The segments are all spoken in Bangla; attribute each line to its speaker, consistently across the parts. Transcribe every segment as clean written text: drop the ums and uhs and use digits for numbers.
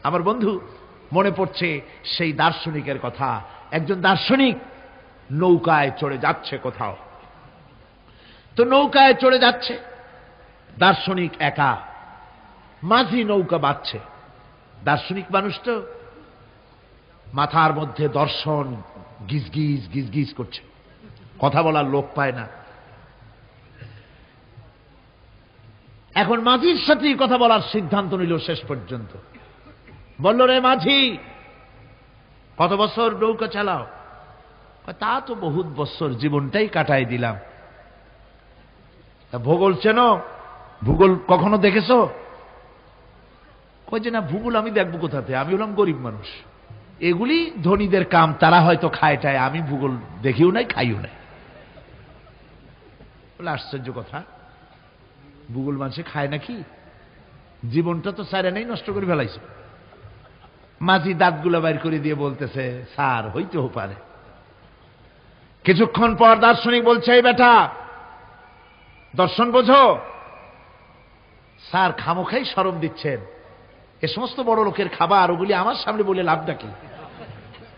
Speaker 1: আমার বন্ধু, মনে পড়ছে সেই দার্শনিকের কথা। একজন দার্শনিক নৌকায় চড়ে যাচ্ছে কোথাও, তো নৌকায় চড়ে যাচ্ছে, দার্শনিক একা, মাঝি নৌকা বাঁধছে। দার্শনিক মানুষ তো, মাথার মধ্যে দর্শন গিজগিজ গিজগিজ করছে, কথা বলার লোক পায় না। এখন মাঝির সাথেই কথা বলার সিদ্ধান্ত নিল। শেষ পর্যন্ত বলল, রে মাঝি, কত বছর নৌকা চালাও? তা তো বহুত বছর, জীবনটাই কাটাই দিলাম। ভূগোল চেনো? ভূগোল কখনো দেখেছো? কই যে না, ভূগোল আমি দেখবো কোথাতে, আমি হলাম গরিব মানুষ, এগুলি ধনীদের কাম, তারা হয়তো খায় টায়, আমি ভূগোল দেখিও নাই খাইও নাই। বলে আশ্চর্য কথা, ভূগোল মানুষে খায় নাকি? জীবনটা তো সাইরা নেই, নষ্ট করে ফেলাইছে। মাঝি দাঁতগুলো বাইর করে দিয়ে বলতেছে, স্যার হইতেও পারে। কিছুক্ষণ পর দার্শনিক বলছে, এই বেটা, দর্শন বোঝো? স্যার খামোখাই শরম দিচ্ছেন, এ সমস্ত বড় লোকের খাবার, ওগুলি আমার সামনে বলে লাভটা কি?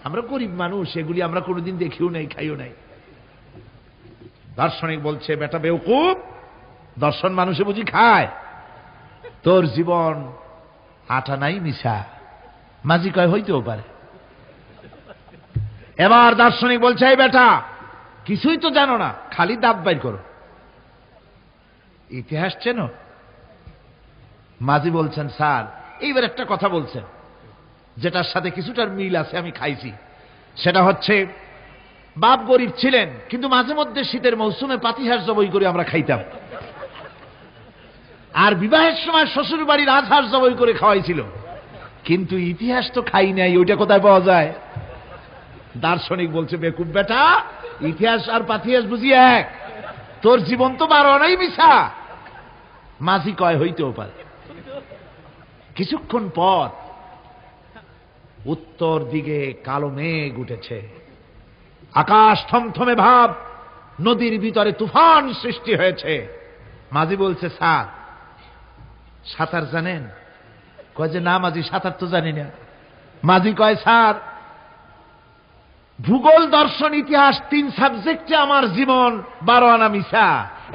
Speaker 1: আমরা গরিব মানুষ, এগুলি আমরা কোনোদিন দেখিও নাই, খাইও নাই। দার্শনিক বলছে, বেটা বেওকুফ, দর্শন মানুষে বুঝি খায়? তোর জীবন আটা নাই মিশা। মাঝি কয়, হইতেও পারে। এবার দার্শনিক বলছে, এই বেটা, কিছুই তো জানো না, খালি দাঁত বাইর করো, ইতিহাস চেনো? মাঝি বলছেন, স্যার এইবার একটা কথা বলছেন যেটার সাথে কিছুটার মিল আছে, আমি খাইছি। সেটা হচ্ছে, বাপ গরিব ছিলেন, কিন্তু মাঝে মধ্যে শীতের মৌসুমে পাতিহাঁস জবাই করে আমরা খাইতাম, আর বিবাহের সময় শ্বশুর বাড়ির রাজহাঁস জবাই করে খাওয়াইছিল, কিন্তু ইতিহাস তো খাই নাই, ওইটা কোথায় পাওয়া যায়? দার্শনিক বলছে, বেকুব বেটা, ইতিহাস আর পাতিহাঁস বুঝি এক? তোর জীবন তো 12 আনাই মিছা। মাঝি কয়, হইতেও পারে। কিছুক্ষণ পর উত্তর দিকে কালো মেঘ উঠেছে, আকাশ থমথমে ভাব, নদীর ভিতরে তুফান সৃষ্টি হয়েছে। মাঝি বলছে, স্যার সাঁতার জানেন? কয় যে না মাঝি, সাঁতার তো জানি না। মাঝি কয়, স্যার ভূগোল, দর্শন, ইতিহাস 3 সাবজেক্টে আমার জীবন 12 আনা মিছা,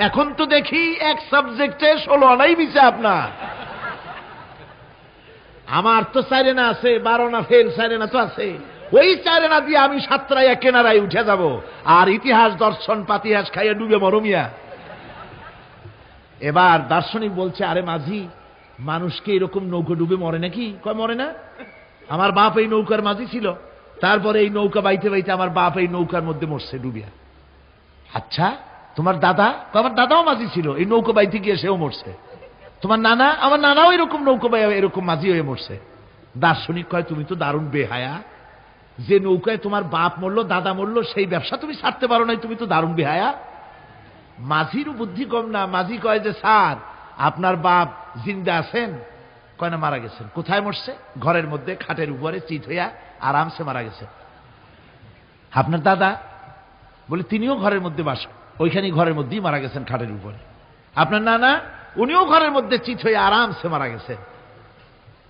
Speaker 1: এখন তো দেখি এক সাবজেক্টে 16 আনাই মিছা আপনার। আমার তো 4 আনা আছে, 12 আনা ফেল, 4 আনা তো আছে, ওই 4 আনা দিয়ে আমি সাতরাইয়া কেনারায় উঠে যাব, আর ইতিহাস দর্শন পাতিহাস খাইয়া ডুবে মরমিয়া। এবার দার্শনিক বলছে, আরে মাঝি, মানুষকে এরকম নৌকা ডুবে মরে নাকি? কয় মরে না, আমার বাপ এই নৌকার মাঝি ছিল, তারপরে এই নৌকা বাইতে বাইতে আমার বাপ এই নৌকার মধ্যে মরছে ডুবিয়া। আচ্ছা, তোমার দাদা? আমার দাদাও মাঝি ছিল, এই নৌকা বাইতে গিয়ে সেও মরছে। তোমার নানা? আমার নানাও এরকম নৌকা বাই এরকম মাঝি হয়ে মরছে। দার্শনিক কয়, তুমি তো দারুণ বেহায়া, যে নৌকায় তোমার বাপ মরলো, দাদা মরলো, সেই ব্যবসা তুমি ছাড়তে পারো নাই, তুমি তো দারুণ বেহায়া। মাঝিরও বুদ্ধি কম না। মাঝি কয় যে, স্যার আপনার বাপ জিন্দা আছেন? কয় না, মারা গেছেন। কোথায় মরছে? ঘরের মধ্যে খাটের উপরে চিত হইয়া আরামসে মারা গেছে। আপনার দাদা? বলে তিনিও ঘরের মধ্যে বাস, ওইখানেই ঘরের মধ্যেই মারা গেছেন, খাটের উপরে। আপনার নানা? উনিও ঘরের মধ্যে চিত হয়ে আরামসে মারা গেছেন।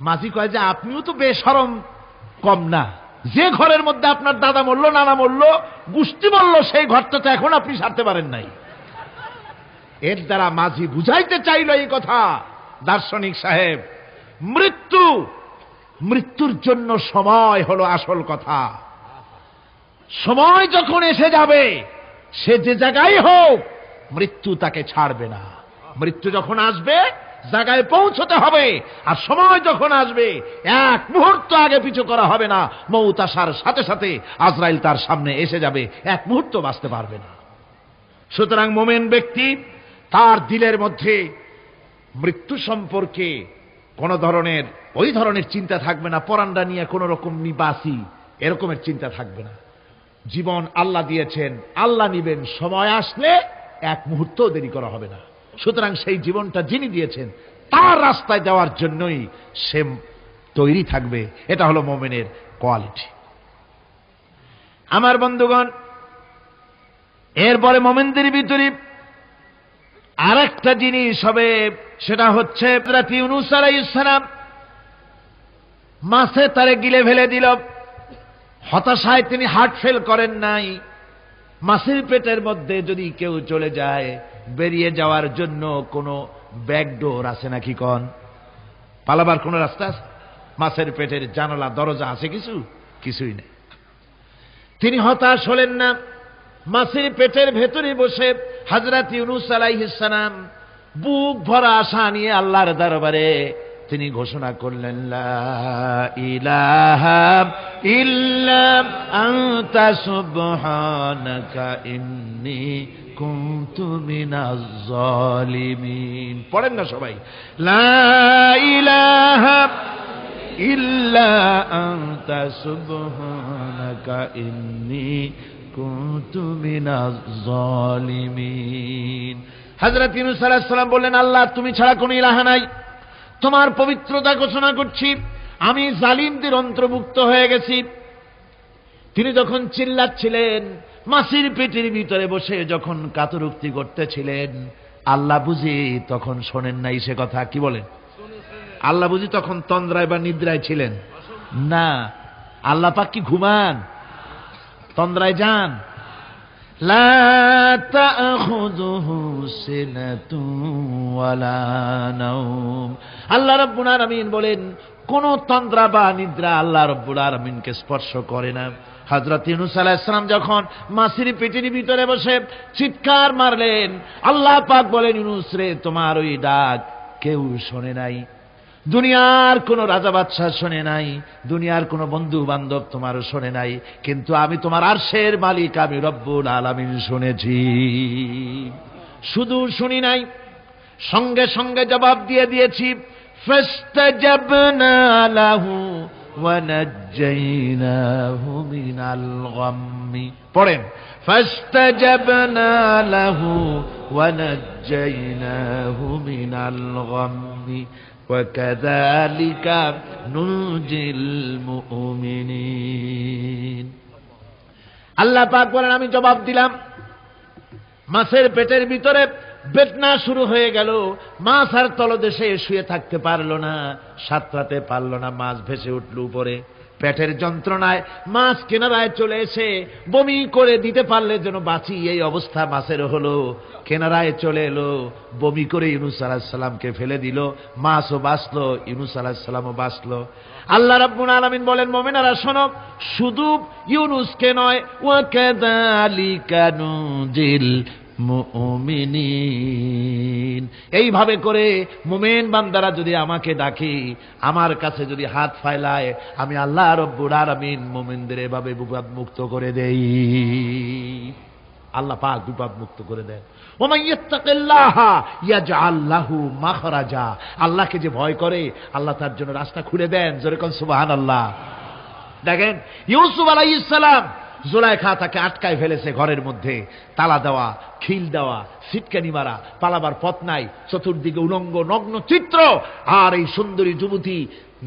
Speaker 1: মাঝি কয় যে, আপনিও তো বেশরম কম না, যে ঘরের মধ্যে আপনার দাদা মরলো, নানা মরলো, গোষ্ঠী মরলো, সেই ঘরটা তো এখন আপনি ছাড়তে পারেন নাই। এর দ্বারা মাঝি বুঝাইতে চাইল এই কথা, দার্শনিক সাহেব, মৃত্যুর জন্য সময় হলো আসল কথা। সময় যখন এসে যাবে, সে যে জায়গায় হোক, মৃত্যু তাকে ছাড়বে না। মৃত্যু যখন আসবে, জায়গায় পৌঁছতে হবে, আর সময় যখন আসবে, এক মুহূর্ত আগে পিছু করা হবে না। মউত আসার সাথে সাথে আজরাইল তার সামনে এসে যাবে, এক মুহূর্ত বাঁচতে পারবে না। সুতরাং মোমেন ব্যক্তি, তার দিলের মধ্যে মৃত্যু সম্পর্কে কোন ধরনের ওই ধরনের চিন্তা থাকবে না, পরান্ডা নিয়ে কোন রকম নিবাসী এরকমের চিন্তা থাকবে না। জীবন আল্লাহ দিয়েছেন, আল্লাহ নিবেন, সময় আসলে এক মুহূর্ত দেরি করা হবে না। সুতরাং সেই জীবনটা যিনি দিয়েছেন, তার রাস্তায় দেওয়ার জন্যই সে তৈরি থাকবে। এটা হলো মোমেনের কোয়ালিটি। আমার বন্ধুগণ, এরপরে মোমেনদের ভিতরে আরেকটা জিনিস হবে, সেটা হচ্ছে হযরত ইউনূস আলাইহিস সালাম মাছে তারে গিলে ফেলে দিল। হতাশায় তিনি হার্ট ফেল করেন নাই। মাছের পেটের মধ্যে যদি কেউ চলে যায়, বেরিয়ে যাওয়ার জন্য কোনো ব্যাকডোর আছে নাকি? কন, পালাবার কোন রাস্তা আছে? মাছের পেটের জানালা দরজা আছে কিছু? কিছুই নেই। তিনি হতাশ হলেন না। মাছের পেটের ভেতরে বসে হযরত ইউনূস আলাইহিস সালাম বুক ভরা আশা নিয়ে আল্লাহর দরবারে তিনি ঘোষণা করলেন, লা ইলাহা ইল্লা আনতা সুবহানাকা ইন্নী কুনতু মিনাজ জালিমিন। পড়েন না সবাই, লা ইলাহা ইল্লা আনতা সুবহানাকা ইন্নী কুনতু মিনাজ জালিমিন। হযরত ইউনূস আলাইহিস সালাম বললেন, আল্লাহ তুমি ছাড়া কোনো ইলাহা নাই, তোমার পবিত্রতা ঘোষণা করছি, আমি জালিমদের অন্তর্ভুক্ত হয়ে গেছি। তিনি যখন চিল্লাচ্ছিলেন, মাছের পেটের ভিতরে বসে যখন কাতরুক্তি করতেছিলেন, আল্লাহ বুঝি তখন শোনেন নাই সে কথা? কি বলেন? আল্লাহ বুঝি তখন তন্দ্রায় বা নিদ্রায় ছিলেন? না, আল্লাহ পাক কি ঘুমান? তন্দ্রায় যান? লা তাখুযুহু সিনাতুন ওয়ালা নাওম। আল্লাহ রাব্বুল আলামিন বলেন, কোন তন্দ্রা বা নিদ্রা আল্লাহ রাব্বুল আলামিনকে স্পর্শ করে না। হযরত ইউনূস আলাইহিস সালাম যখন মাছের পেটের ভিতরে বসে চিৎকার মারলেন, আল্লাহ পাক বলেন, ইউনূস রে, তোমার ওই ডাক কেউ শোনে নাই, দুনিয়ার কোন রাজা বাদশাহ শোনে নাই, দুনিয়ার কোন বন্ধু বান্ধব তোমারও শোনে নাই, কিন্তু আমি তোমার আরশের মালিক, আমি রব্বুল আলামিন শুনেছি। শুধু শুনি নাই, সঙ্গে সঙ্গে জবাব দিয়ে দিয়েছি। ফাস্তাজাবনা লাহু ওয়া নাজ্জাইনাহু মিনাল গাম্মি। পড়েন, ফাস্তাজাবনা লাহু ওয়া নাজ্জাইনাহু মিনাল গাম্মি وَكَذَلِكَ نُنْجِي الْمُؤْمِنِينَ। আল্লাহ পাক বলেন, আমি জবাব দিলাম। মাছের পেটের ভিতরে বেদনা শুরু হয়ে গেল। মাছ আর তলদেশে শুয়ে থাকতে পারলো না, সাঁতরাতে পারলো না, মাছ ভেসে উঠল উপরে। পেটের যন্ত্রণায় মাছ কিনারায় চলে এসে বমি করে দিতে পারলে যেন বাঁচি, এই অবস্থা মাছের হলো। কিনারায় চলে এলো, বমি করে ইউনূস আলাইহিস সালামকে ফেলে দিল। মাছও বাঁচলো, ইউনূস আলাইহিস সালামও বাঁচলো। আল্লাহ রাব্বুল আলামিন বলেন, মুমিনেরা শোনো, শুধু ইউনূসকে নয়, ওয়া কাযালিকা নুজিল মুমিনিন। এইভাবে করে মুমিন বান্দারা যদি আমাকে ডাকে, আমার কাছে যদি হাত ফাইলায়, আমি আল্লাহ রব্বুল আলামিন মুমিনদের এভাবে বিপদ মুক্ত করে দেই। আল্লাহ পাক বিপদ মুক্ত করে দেন। ওয়া মান ইয়াত্তাকিল্লাহা ইয়াজআল লাহু মাখরাজা। আল্লাহকে যে ভয় করে, আল্লাহ তার জন্য রাস্তা খুলে দেন। জোরে কোন সুবহানাল্লাহ। দেখেন, ইউসুফ আলাইহিস সালাম, জুলাইখা তাকে আটকায় ফেলেছে ঘরের মধ্যে, তালা দেওয়া, খিল দেওয়া, সিটকানি মারা, পালাবার পথ নাই, চতুর্দিকে উলঙ্গ নগ্ন চিত্র। আর এই সুন্দরী যুবতী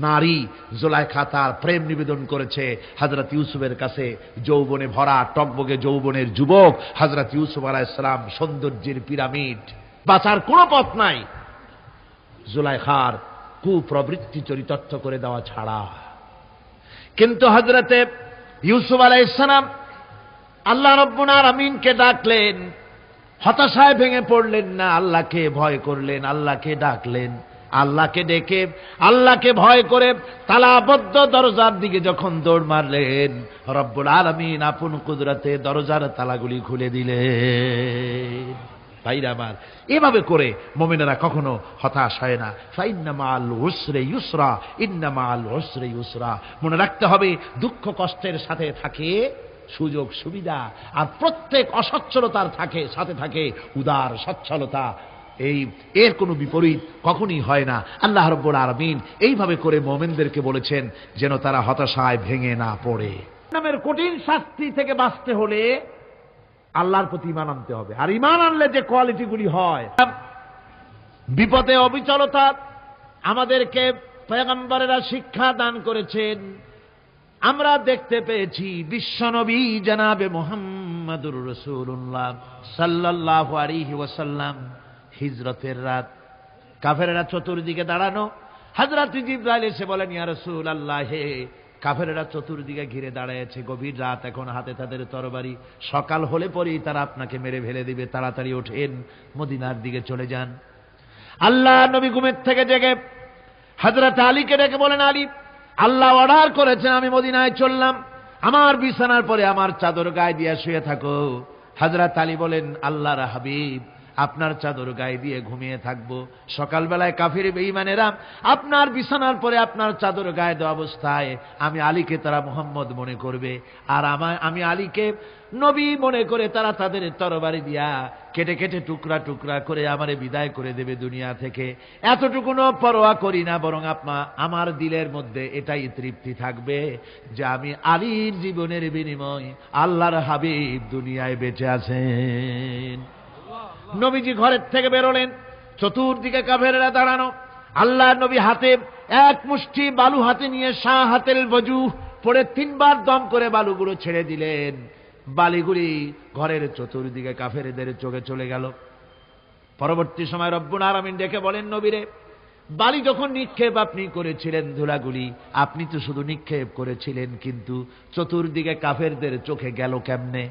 Speaker 1: নারী জুলাইখা তার প্রেম নিবেদন করেছে হযরত ইউসুফের কাছে। যৌবনে ভরা টকবগে যৌবনের যুবক হযরত ইউসুফ আলাইহিস সালাম, সৌন্দর্যের পিরামিড, বাঁচার কোনো পথ নাই জুলাইখার কুপ্রবৃত্তি চরিতার্থ করে দেওয়া ছাড়া। কিন্তু হযরতে ইউসুফ আলাইহিস সালাম আল্লাহ রাব্বুল আলামিনকে ডাকলেন, হতাশায় ভেঙে পড়লেন না, আল্লাহকে ভয় করলেন, আল্লাহকে ডাকলেন। আল্লাহকে ডেকে, আল্লাহকে ভয় করে তালাবদ্ধ দরজার দিকে যখন দৌড় মারলেন, রব্বুল আলামিন আপন কুদরতে দরজার তালাগুলি খুলে দিলেন। ভাইরা আমার, এভাবে করে মুমিনেরা কখনো হতাশ হয় না। ফাইন্না মাআল উসরি ইউসরা, ইন্না মাআল উসরি ইউসরা। মনে রাখতে হবে, দুঃখ কষ্টের সাথে থাকে সুযোগ সুবিধা, আর প্রত্যেক অসচ্ছলতার সাথে থাকে উদার সচ্ছলতা। এর কোনো বিপরীত কখনই হয় না। আল্লাহ রাব্বুল আলামিন এইভাবে করে মুমিনদেরকে বলেছেন যেন তারা হতাশায় ভেঙে না পড়ে। নামের কঠিন শাস্তি থেকে বাঁচতে হলে আল্লাহর প্রতি ঈমান আনতে হবে। আর ঈমান আনলে যে কোয়ালিটিগুলি হয়, বিপদে অবিচলতা আমাদেরকে পয়গম্বরেরা শিক্ষা দান করেছেন। আমরা দেখতে পেয়েছি বিশ্বনবী জনাবে মুহাম্মদুর রাসূলুল্লাহ সাল্লাল্লাহু আলাইহি ওয়াসাল্লাম হিজরতের রাত, কাফেরেরা চতুর্দিকে দাঁড়ানো, হযরত জিবরাইল এসে বলেন, ইয়া রাসূলুল্লাহ, হে কাফেরেরা চতুর্দিকে ঘিরে দাঁড়িয়েছে, গভীর রাত, এখন হাতে তাদের তরবারি, সকাল হলে পরেই তারা আপনাকে মেরে ফেলে দিবে, তাড়াতাড়ি ওঠেন, মদিনার দিকে চলে যান। আল্লাহ নবী ঘুমের থেকে জেগে হযরত আলীকে ডেকে বলেন, আলী, আল্লাহ অর্ডার করেছেন আমি মদিনায় চললাম, আমার বিছানার পরে আমার চাদর গায়ে দিয়ে শুয়ে থাকো। হযরত আলী বলেন, আল্লাহর হাবিব, আপনার চাদর গায়ে দিয়ে ঘুমিয়ে থাকবো, সকালবেলায় কাফির বেঈমানেরা আপনার বিছানার পরে আপনার চাদর গায়ে দেওয়া অবস্থায় আমি আলীকে তারা মুহাম্মদ মনে করবে, আর আমি আলীকে নবী মনে করে তারা তাদের তরবারি দিয়া কেটে কেটে টুকরা টুকরা করে আমারে বিদায় করে দেবে দুনিয়া থেকে। এতটুকুনো পরোয়া করি না, বরং আমার দিলের মধ্যে এটাই তৃপ্তি থাকবে যে আমি আলীর জীবনের বিনিময় আল্লাহর হাবিব দুনিয়ায় বেঁচে আছেন। নবীজি ঘরের থেকে বেরোলেন, চতুর্দিকে কাফেররা দাঁড়ানো। আল্লাহ নবী হাতে এক মুষ্টি বালু হাতে নিয়ে শাহ হাতেল বজু পড়ে 3 বার দম করে বালুগুলো ছেড়ে দিলেন। বালিগুলি ঘরের চতুর্দিকে কাফেরদের চোখে চলে গেল। পরবর্তী সময় রব্বুল আলামিন ডেকে বলেন, নবীরে, বালি যখন নিক্ষেপ আপনি করেছিলেন ধুলাগুলি, আপনি তো শুধু নিক্ষেপ করেছিলেন, কিন্তু চতুর্দিকে কাফেরদের চোখে গেল কেমনে?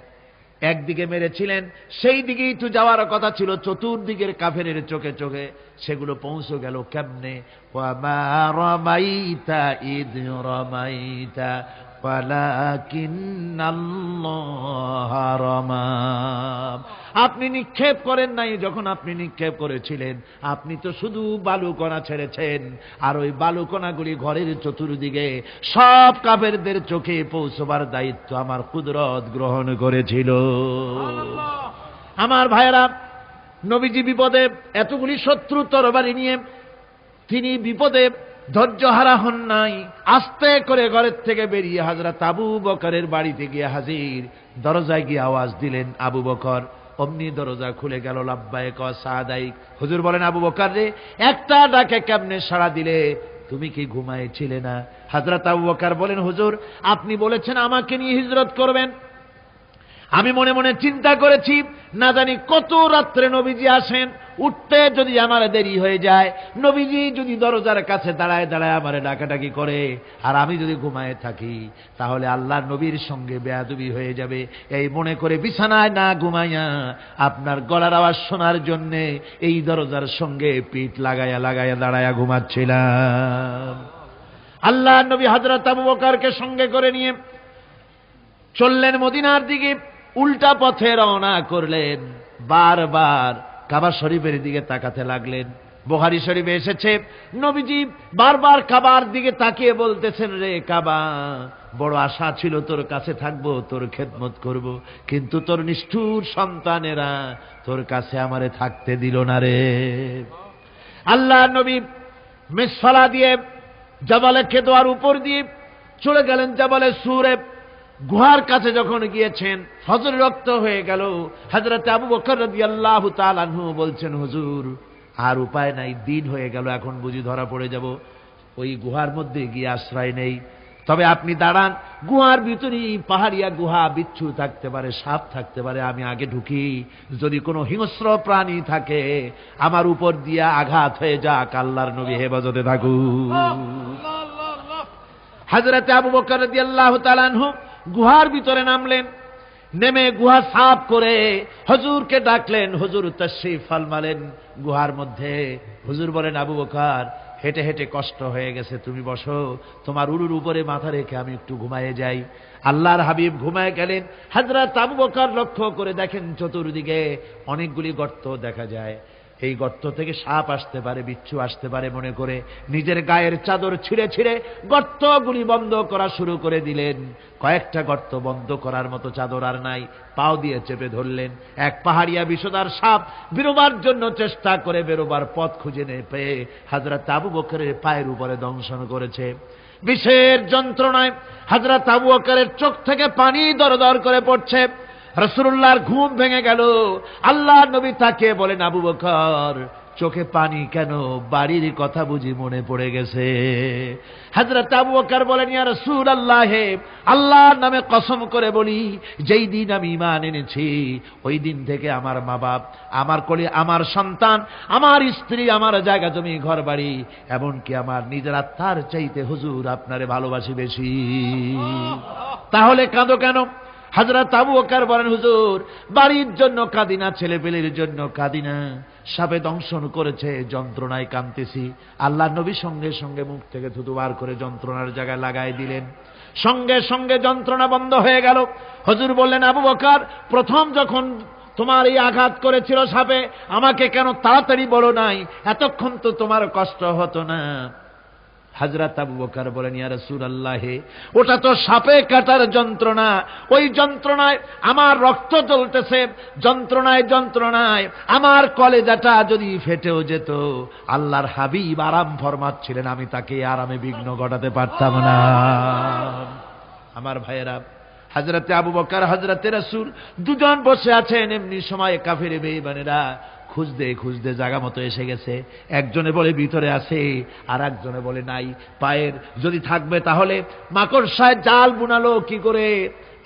Speaker 1: একদিকে মেরেছিলেন, সেই দিকেই তো যাওয়ার কথা ছিল, চতুর্দিকের কাফেরের চোখে চোখে সেগুলো পৌঁছে গেল কেমনে? ওয়ামা রামাইতা ইদ রামাইতা ওয়ালাকিন্নাল্লাহ রামা। আপনি নিক্ষেপ করেন নাই, যখন আপনি নিক্ষেপ করেছিলেন আপনি তো শুধু বালুকণা ছেড়েছেন, আর ওই বালুকণাগুলি ঘরের চতুর্দিকে সব কাফেরদের চোখে পৌঁছবার দায়িত্ব আমার কুদরত গ্রহণ করেছিল। আমার ভাইয়েরা, নবীজি বিপদে, এতগুলি শত্রু তরবারি নিয়ে তিনি বিপদে ধৈর্যহারা হন নাই। আস্তে করে ঘরের থেকে বেরিয়ে হযরত আবু বকরের বাড়িতে গিয়ে হাজির। দরজায় গিয়ে আওয়াজ দিলেন, আবু বকর। অমনি দরজা খুলে গেল। লাব্বাইক ওয়া সাদাইক। হুজুর বলেন, আবু বকর রে, একটা ডাকে কেমনে সাড়া দিলে? তুমি কি ঘুমাইছিলে না? হযরত আবু বকর বলেন, হুজুর, আপনি বলেছেন আমাকে নিয়ে হিজরত করবেন, আমি মনে মনে চিন্তা করেছি, না জানি কত রাত্রে নবীজি আসেন, উঠতে যদি আমার দেরি হয়ে যায়, নবীজি যদি দরজার কাছে দাঁড়ায় দাঁড়ায় আমারে ডাকাডাকি করে, আর আমি যদি ঘুমায় থাকি, তাহলে আল্লাহর নবীর সঙ্গে বেয়াদবি হয়ে যাবে। এই মনে করে বিছানায় না ঘুমাইয়া আপনার গলার আওয়াজ শোনার জন্যে এই দরজার সঙ্গে পিঠ লাগাইয়া লাগাইয়া দাঁড়াইয়া ঘুমাচ্ছিলাম। আল্লাহর নবী হযরত আবু বকরকে সঙ্গে করে নিয়ে চললেন মদিনার দিকে। উল্টা পথে রওনা করলেন। বারবার কাবা শরীফের দিকে তাকাতে লাগলেন। বুখারী শরীফে এসেছে, নবীজি বারবার কাবার দিকে তাকিয়ে বলতেছেন, রে কাবা, বড় আশা ছিল তোর কাছে থাকবো, তোর খেদমত করব, কিন্তু তোর নিষ্ঠুর সন্তানেরা তোর কাছে আমারে থাকতে দিল না রে। আল্লাহ নবী মিসফালা দিয়ে জাবালে কেদোয়ার উপর দিয়ে চলে গেলেন জাবালে সুরে। গুহার কাছে যখন গিয়েছেন, ফজর রক্ত হয়ে গেল। হযরত আবু বকর রাদিয়াল্লাহু তাআলা আনহু বলছেন, হুজুর, আর উপায় নাই, দিন হয়ে গেল, এখন বুঝি ধরা পড়ে যাব, ওই গুহার মধ্যে গিয়ে আশ্রয় নেই। তবে আপনি দাঁড়ান, গুহার ভিতরেই পাহাড়িয়া গুহা, বিচ্ছু থাকতে পারে, সাপ থাকতে পারে, আমি আগে ঢুকি, যদি কোনো হিংস্র প্রাণী থাকে আমার উপর দিয়া আঘাত হয়ে যাক, আল্লাহর নবী হেফাজতে থাকুক। হযরত আবু বকর রাদিয়াল্লাহু তাআলা আনহু গুহার ভিতরে নামলেন। নেমে গুহা সাফ করে হুজুরকে ডাকলেন। হুজুর তাশরীফ ফরমালেন গুহার মধ্যে। হুজুর বলেন, আবু বকর, হেঁটে হেঁটে কষ্ট হয়ে গেছে, তুমি বসো, তোমার উরুর উপরে মাথা রেখে আমি একটু ঘুমায়ে যাই। আল্লাহর হাবিব ঘুমায় গেলেন। হযরত আবু বকর লক্ষ্য করে দেখেন চতুর্দিকে অনেকগুলি গর্ত দেখা যায়। এই গর্ত থেকে সাপ আসতে পারে, বিচ্ছু আসতে পারে মনে করে নিজের গায়ের চাদর ছিঁড়ে ছিঁড়ে গর্তগুলি বন্ধ করা শুরু করে দিলেন। কয়েকটা গর্ত বন্ধ করার মতো চাদর আর নাই, পাও দিয়ে চেপে ধরলেন। এক পাহাড়িয়া বিষধর সাপ বেরোবার জন্য চেষ্টা করে বেরোবার পথ খুঁজে পেয়ে হযরত আবু বকরের পায়ের উপরে দংশন করেছে। বিষের যন্ত্রণায় হযরত আবু বকরের চোখ থেকে পানি দরদর করে পড়ছে। রাসূলুল্লাহর ঘুম ভেঙে গেল। আল্লাহর নবী তাকে বলেন, আবু বকর, চোখে পানি কেন? বাড়ির কথা বুঝি মনে পড়ে গেছে। হযরত আবু বকর বলেন, ইয়া রাসূলুল্লাহ, আল্লাহর নামে কসম করে বলি, যেই দিন আমি ঈমান এনেছি ওই দিন থেকে আমার মা বাপ, আমার কোলে আমার সন্তান, আমার স্ত্রী, আমার জায়গা জমি ঘর বাড়ি, এমনকি আমার নিজের আত্মার চাইতে হুজুর আপনারে ভালোবাসি বেশি। তাহলে কাঁদো কেন? হযরত আবু বকর বলেন, হুজুর বাড়ির জন্য কাঁদি না, ছেলেপেলের জন্য কাঁদি না, সাপে দংশন করেছে যন্ত্রণায় কাঁদতেছি। আল্লাহর নবী সঙ্গে সঙ্গে মুখ থেকে থুতু বার করে যন্ত্রণার জায়গায় লাগাই দিলেন, সঙ্গে সঙ্গে যন্ত্রণা বন্ধ হয়ে গেল। হুজুর বললেন, আবু বকর, প্রথম যখন তোমার এই আঘাত করেছিল সাপে, আমাকে কেন তাড়াতাড়ি বলো নাই? এতক্ষণ তো তোমার কষ্ট হতো না। হযরত আবু বকর বলেন, ইয়া রাসূলুল্লাহ, ওটা তো সাপে কাটার যন্ত্রণা, ওই যন্ত্রণায় আমার রক্ত জ্বলতেছে, যন্ত্রণায় যন্ত্রণায় আমার কলেজাটা যদি ফেটেও যেত। আল্লাহর হাবিব আরাম ফরমাচ্ছিলেন, আমি তাকে আরামে বিঘ্ন ঘটাতে পারতাম না। আমার ভাইয়েরা, হযরতে আবু বকর, হযরতে রাসূল দুজন বসে আছেন। এমনি সময় কাফের বেঈমানেরা খুঁজতে খুঁজতে জায়গা মতো এসে গেছে। একজনে বলে ভিতরে আছে, আর একজনে বলে নাই। পায়ের যদি থাকবে তাহলে মাকড়সায় জাল বুনালো কি করে,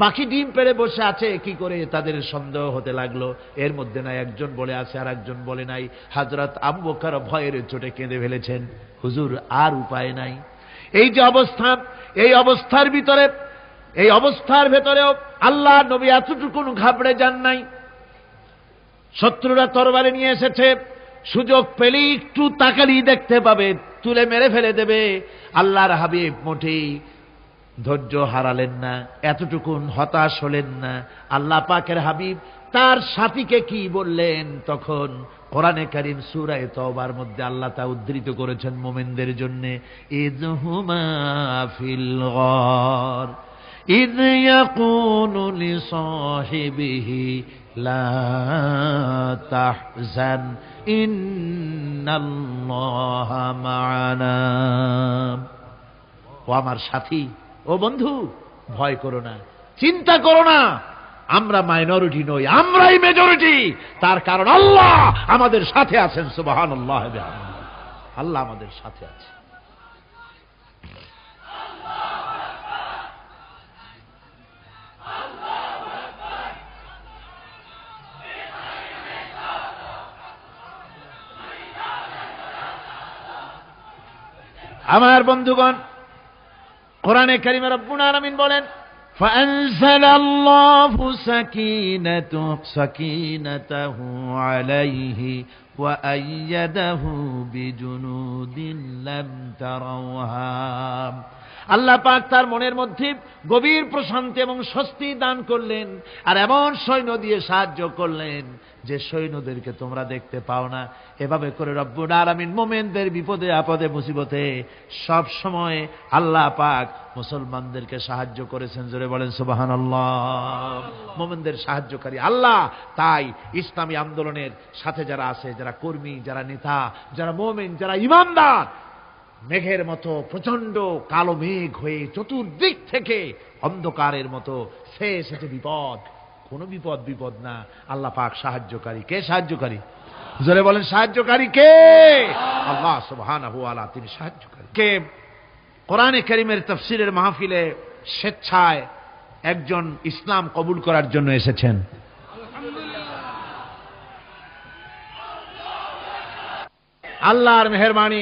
Speaker 1: পাখি ডিম পেড়ে বসে আছে কি করে, তাদের সন্দেহ হতে লাগলো। এর মধ্যে নাই, একজন বলে আছে আর একজন বলে নাই। হযরত আবু বকর ভয়ের চোটে কেঁদে ফেলেছেন, হুজুর আর উপায় নাই। এই যে অবস্থা, এই অবস্থার ভিতরে, এই অবস্থার ভেতরেও আল্লাহর নবী এতটুকু ঘাবড়ে যান নাই। শত্রুরা তরবারি নিয়ে এসেছে, সুযোগ পেলেই একটু তাকালেই দেখতে পাবে, তুলে মেরে ফেলে দেবে। আল্লাহর হাবিব মোটেই ধৈর্য হারালেন না, এতটুকুন হতাশ হলেন না। আল্লাহ পাকের হাবিব তার সাথীকে কি বললেন? তখন কোরআনে কারীম সূরা তাওবার মধ্যে আল্লাহ তা উদ্ধৃত করেছেন মুমিনদের জন্য, ইযহুমা ফিল গার ইয ইয়াকুলু লিসাহিবিহি লা তাহজান ইন্নাল্লাহা মা'ানা। ও আমার সাথী, ও বন্ধু, ভয় করো না, চিন্তা করো না, আমরা মাইনরিটি নই, আমরাই মেজরিটি। তার কারণ আল্লাহ আমাদের সাথে আছেন। সুবহানাল্লাহ, আল্লাহ আমাদের সাথে আছে। আমার বন্ধুগণ, কোরআনে কারীমে রব্বুল আলামিন বলেন, ফাআনজালাল্লাহু সাকিনাতাহু আলাইহি ওয়া আইয়াদাহু বিজুনুদিন লাম তারাওহা। আল্লাহ পাক তার মনের মধ্যে গভীর প্রশান্তি এবং স্বস্তি দান করলেন, আর এমন সৈন্য দিয়ে সাহায্য করলেন যে সৈন্যদেরকে তোমরা দেখতে পাও না। এভাবে করে রব্বুল আলামিন মুমিনদের বিপদে আপদে মুসিবতে সব সময় আল্লাহ পাক মুসলমানদেরকে সাহায্য করেছেন। জোরে বলেন সুবহানাল্লাহ। মুমিনদের সাহায্যকারী আল্লাহ। তাই ইসলামী আন্দোলনের সাথে যারা আছে, যারা কর্মী, যারা নেতা, যারা মুমিন, যারা ঈমানদার, মেঘের মতো প্রচন্ড কালো মেঘ হয়ে চতুর্দিক থেকে অন্ধকারের মতো সে এসেছে বিপদ, কোন বিপদ না। আল্লাহ পাক সাহায্যকারী। কে সাহায্যকারী? জোরে বলেন, সাহায্যকারী কে? আল্লাহ সুবহানাহু ওয়া তাআলা, তিনি সাহায্যকারী। কে কোরআনে কারীমের তাফসীরের মাহফিলে স্বেচ্ছায় একজন ইসলাম কবুল করার জন্য এসেছেন। আল্লাহর মেহেরবানি,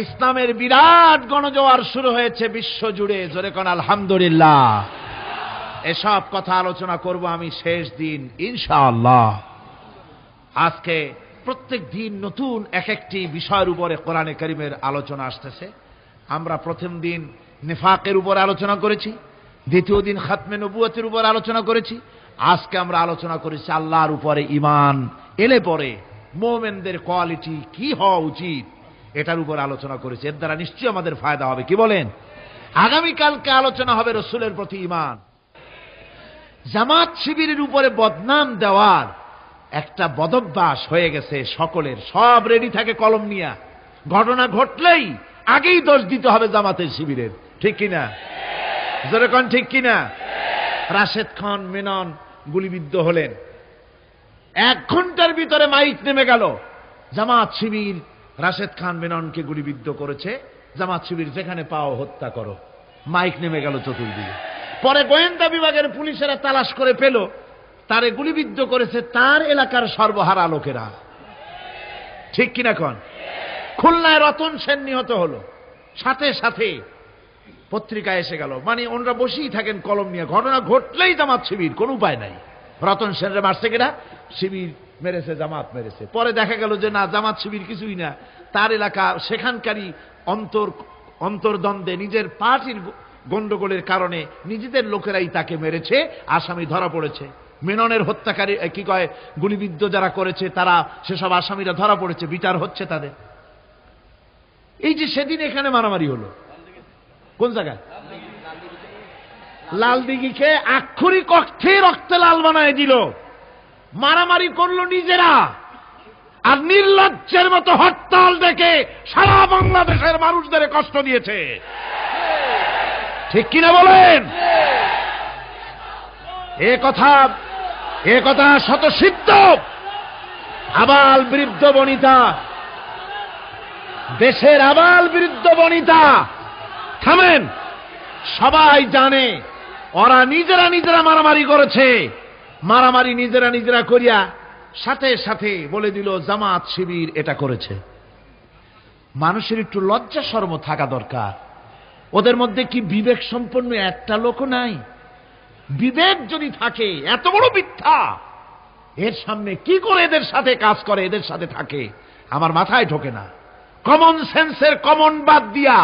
Speaker 1: ইসলামের বিরাট গণজোয়ার শুরু হয়েছে বিশ্ব জুড়ে। জোরে কোন আলহামদুলিল্লাহ। এসব কথা আলোচনা করব আমি শেষ দিন ইনশাআল্লাহ। আজকে প্রত্যেক দিন নতুন এক একটি বিষয়ের উপরে কোরআনে কারীমের আলোচনা আসতেছে। আমরা প্রথম দিন নিফাকের উপর আলোচনা করেছি, দ্বিতীয় দিন খাতমে নবুয়তের উপর আলোচনা করেছি, আজকে আমরা আলোচনা করেছি আল্লাহর উপরে ঈমান এলে পরে মুমিনদের কোয়ালিটি কি হওয়া উচিত, এটার উপর আলোচনা করেছি। এর দ্বারা নিশ্চয়ই আমাদের ফায়দা হবে। কি বলেন? আগামীকালকে আলোচনা হবে রসুলের প্রতি ঈমান। জামাত শিবিরের উপরে বদনাম দেওয়ার একটা বদভ্যাস হয়ে গেছে সকলের। সব রেডি থাকে কলম নিয়ে, ঘটনা ঘটলেই আগেই দোষ দিতে হবে জামাতের শিবিরের। ঠিক কিনা? জোরে কোন ঠিক কিনা? রাশেদ খান মেনন গুলিবিদ্ধ হলেন, 1 ঘন্টার ভিতরে মাইক নেমে গেল, জামাত শিবির রাশেদ খান মেননকে গুলিবিদ্ধ করেছে, জামাত শিবির যেখানে পাও হত্যা করো। মাইক নেমে গেল চতুর্দিকে। পরে গোয়েন্দা বিভাগের পুলিশেরা তালাশ করে পেল তারে গুলিবিদ্ধ করেছে তার এলাকার সর্বহারা লোকেরা। ঠিক কিনা কোন? খুলনায় রতন সেন নিহত হলো, সাথে সাথে পত্রিকায় এসে গেল, মানে ওনারা বসেই থাকেন কলম নিয়ে, ঘটনা ঘটলেই জামাত শিবির, কোনো উপায় নাই। রতন সেনরে মারছে কিনা? শিবির মেরেছে, জামাত মেরেছে। পরে দেখা গেল যে না, জামাত শিবির কিছুই না, তার এলাকা সেখানকারই অন্তর্দ্বন্দ্বে নিজের পার্টির গন্ডগোলের কারণে নিজেদের লোকেরাই তাকে মেরেছে, আসামি ধরা পড়েছে। মেননের হত্যাকারী কি কয়, গুলিবিদ্ধ যারা করেছে তারা, সেসব আসামিরা ধরা পড়েছে, বিচার হচ্ছে তাদের। এই যে সেদিন এখানে মারামারি হলো, কোন জায়গায়? লালদিঘিকে আক্ষরিক অর্থে রক্তে লাল বানায় দিল, মারামারি করলো নিজেরা, আর নির্লজ্জের মতো হরতাল দেখে সারা বাংলাদেশের মানুষদের কষ্ট দিয়েছে। ঠিক কিনা বলেন? এ কথা শতসিদ্ধ। আবাল বৃদ্ধ বনিতা, দেশের আবাল বৃদ্ধ বনিতা, থামেন। সবাই জানে ওরা নিজেরা মারামারি করেছে। মারামারি নিজেরা করিয়া সাথে সাথে বলে দিল জামাত শিবির এটা করেছে। মানুষের একটু লজ্জা শরম থাকা দরকার। ওদের মধ্যে কি বিবেক সম্পন্ন একটা লোক নাই? বিবেক যদি থাকে, এত বড় মিথ্যা, এর সামনে কি করে এদের সাথে কাজ করে, এদের সাথে থাকে, আমার মাথায় ঢোকে না। কমন সেন্সের কমন বাদ দিয়া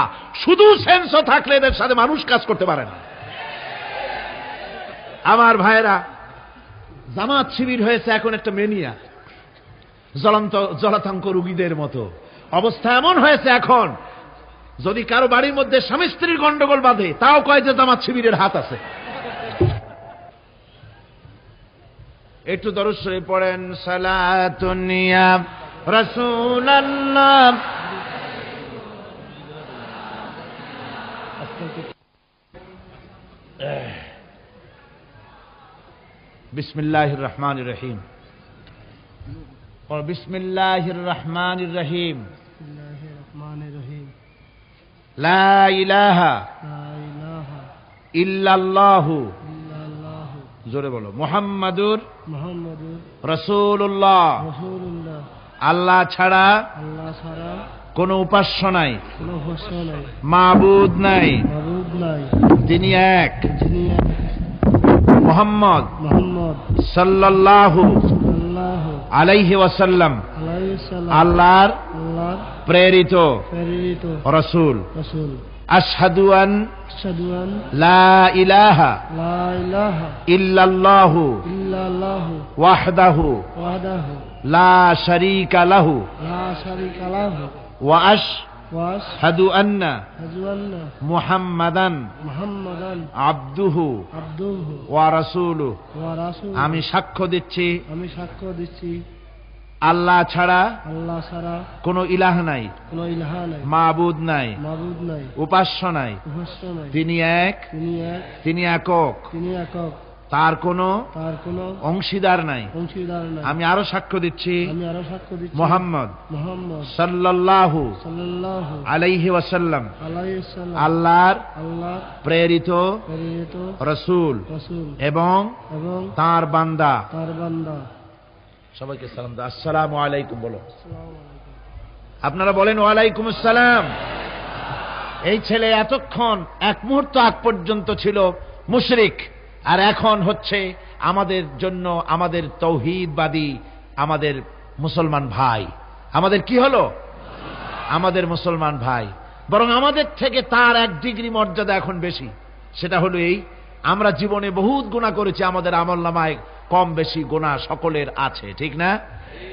Speaker 1: শুধু সেন্সও থাকলে এদের সাথে মানুষ কাজ করতে পারে না। আমার ভাইয়েরা, জামাত শিবির হয়েছে এখন একটা মেনিয়া, জলাতঙ্ক রোগীদের মতো অবস্থা এমন হয়েছে এখন। যদি কারো বাড়ির মধ্যে স্বামী স্ত্রীর গন্ডগোল বাঁধে, তাও কয় যে জামাত শিবিরের হাত আছে। একটু দরুদ শরীফ পড়েন। সালাতুন ইয়া রাসূলুল্লাহ। বিসমিল্লাহির রহমানির রহিম। और बिस्मिल्लाहिर रहमानिर रहीम। ला इलाहा इल्लल्लाहु, जोरे बोलो, मुहम्मदुर रसूलुल्लाह। আল্লাহ ছাড়া কোনো উপাস্য নাই, মাবুদ নাই, তিনি এক। মুহাম্মদ সাল্লাল্লাহু আলাইহি ওয়াসাল্লাম আল্লাহর প্রেরিত রাসূল। আশহাদু আন লা ইলাহা ইল্লাল্লাহু ওয়াহদাহু লা শারীকা লাহু ওয়া আশহাদু আন্না মুহাম্মাদান আবদুহু ওয়া রাসূলুহু। আমি সাক্ষ্য দিচ্ছি আল্লাহ ছাড়া কোনো ইলাহ নাই, মাবুদ নাই, উপাস্য নাই, তিনি এক, তিনি একক, তার কোনো অংশীদার নাই। আমি আরো সাক্ষ্য দিচ্ছি মুহাম্মদ সাল্লাল্লাহু আলাইহি ওয়াসাল্লাম আল্লাহর প্রেরিত রাসূল এবং তার বান্দা। সবাইকে সালাম দাও, আসসালামু আলাইকুম বলো। আপনারা বলেন ওয়ালাইকুম আসসালাম। এই ছেলে এতক্ষণ এক মুহূর্ত আগ পর্যন্ত ছিল মুশরিক, আর এখন হচ্ছে আমাদের জন্য, আমাদের তৌহিদবাদী, আমাদের মুসলমান ভাই। আমাদের কি হলো? আমাদের মুসলমান ভাই। বরং আমাদের থেকে তার 1 ডিগ্রি মর্যাদা এখন বেশি। সেটা হলো এই, আমরা জীবনে বহুত গুনাহ করেছি, আমাদের আমলনামায় কম বেশি গুনাহ সকলের আছে, ঠিক না?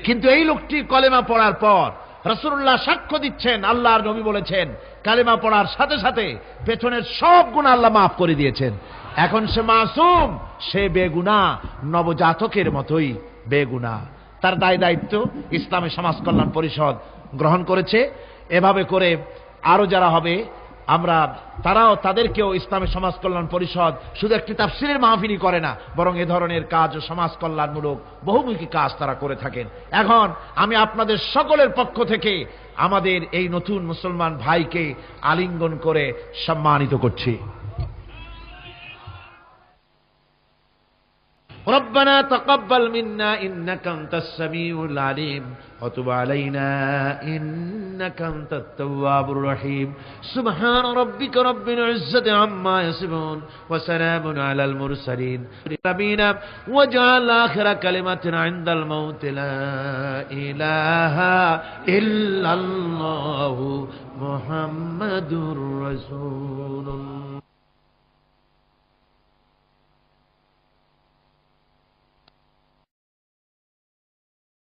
Speaker 1: কিন্তু এই লোকটি কলেমা পড়ার পর রাসূলুল্লাহ সাক্ষ্য দিচ্ছেন, আল্লাহর নবী বলেছেন কালেমা পড়ার সাথে সাথে পেছনের সব গুনাহ আল্লাহ মাফ করে দিয়েছেন। এখন সে মাসুম, সে বেগুনাহ, নবজাতকের মতোই বেগুনাহ। তার দায়িত্ব ইসলামী সমাজ কল্যাণ পরিষদ গ্রহণ করেছে। এভাবে করে আরো যারা হবে আমরা তাদেরকেও ইসলামের সমাজ কল্যাণ পরিষদ শুধু একটি তাফসীরের মাহফিলই করে না, বরং এ ধরনের কাজ ও সমাজ কল্যাণমূলক বহুমুখী কাজ তারা করে থাকেন। এখন আমি আপনাদের সকলের পক্ষ থেকে আমাদের এই নতুন মুসলমান ভাইকে আলিঙ্গন করে সম্মানিত করছি। ربنا تقبل منا إنك أنت السميع العليم وتب علينا إنك أنت التواب الرحيم سبحان ربك رب العزة عما يصفون وسلام على المرسلين واجعل آخر كلمة عند الموت لا إله إلا الله محمد رسول الله.